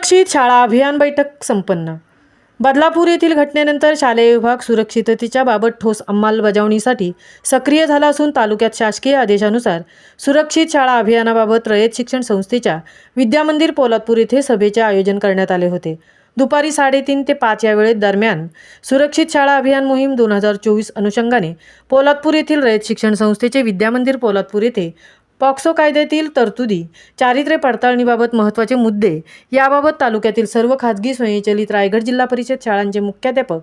सुरक्षित शाळा अभियान बैठक संपन्न। बदलापूर येथील घटनेनंतर शालेय विभाग सुरक्षिततेच्या बाबत ठोस अंमलबजावणीसाठी सक्रिय झाला असून तालुक्यात शासकीय आदेशानुसार सुरक्षित शाळा अभियानाबाबत रयत शिक्षण संस्थेच्या विद्यामंदिर पोलादपूर येथे सभेचे आयोजन करण्यात आले होते। दुपारी 3:30 ते 5 या वेळेत दरम्यान सुरक्षित शाळा अभियान मोहीम 2024 अनुषंगाने पोलादपूर येथील रयत शिक्षण संस्थेचे विद्यामंदिर पोलादपूर येथे पॉक्सो कायद्यातील तरतुदी, चारित्र्य पडताळणीबाबत महत्त्वाचे मुद्दे याबाबत तालुक्यातील सर्व खाजगी स्वयंचलित रायगड जिल्हा परिषद शाळांचे मुख्याध्यापक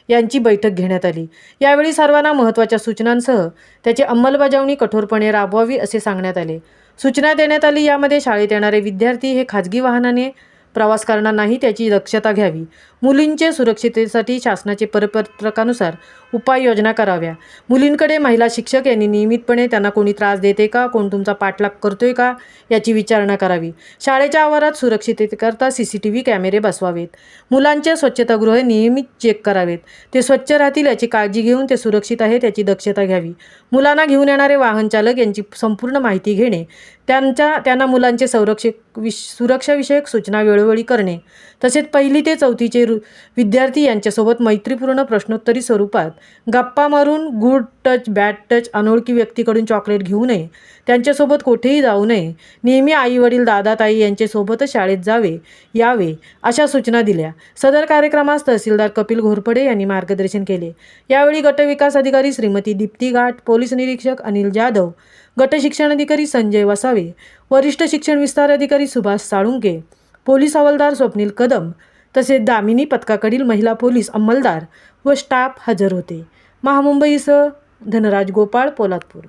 यांची बैठक घेण्यात आली। यावेळी सर्वांना महत्त्वाच्या सूचनांसह त्याची अंमलबजावणी कठोरपणे राबवावी असे सांगण्यात आले। सूचना देण्यात आली। यामध्ये शाळेत येणारे विद्यार्थी हे खाजगी वाहनाने प्रवास करणार नाही त्याची दक्षता घ्यावी। मुलींचे सुरक्षिततेसाठी शासनाचे परिपत्रकानुसार उपाययोजना कराव्या। मुलींकडे महिला शिक्षक यांनी नियमितपणे त्यांना कोणी त्रास देते का, कोण तुमचा पाठलाग करतोय का याची विचारणा करावी। शाळेच्या आवारात सुरक्षिततेकरता CCTV कॅमेरे बसवावेत। मुलांचे स्वच्छतागृह नियमित चेक करावेत, ते स्वच्छ राहतील याची काळजी घेऊन ते सुरक्षित आहेत याची दक्षता घ्यावी। मुलांना घेऊन येणारे वाहन चालक यांची संपूर्ण माहिती घेणे, त्यांना मुलांचे सुरक्षाविषयक सूचना वेळोवेळी करणे, तसेच 1ली ते 4थीचे विद्यार्थी यांच्यासोबत मैत्रीपूर्ण प्रश्नोत्तरी स्वरूपात गप्पा मारून गुड टच बॅड टच अनोळखी व्यक्तीकडून चॉकलेट घेऊ नये, त्यांच्यासोबत कुठेही जाऊ नये, नेहमी आई वडील दादा ताई यांच्यासोबतच शाळेत यावे अशा सूचना दिल्या। सदर कार्यक्रमास तहसीलदार कपिल घोरपडे यांनी मार्गदर्शन केले। यावेळी गटविकास अधिकारी श्रीमती दीप्ती घाट, पोलीस निरीक्षक अनिल जाधव, गट शिक्षण अधिकारी संजय वसावे, वरिष्ठ शिक्षण विस्तार अधिकारी सुभाष साळुंके, पोलीस हवालदार स्वप्नील कदम तसेच दामिनी पथकाकडील महिला पोलीस अंमलदार व स्टाफ हजर होते। महामुंबईसह धनराज गोपाळ, पोलादपूर।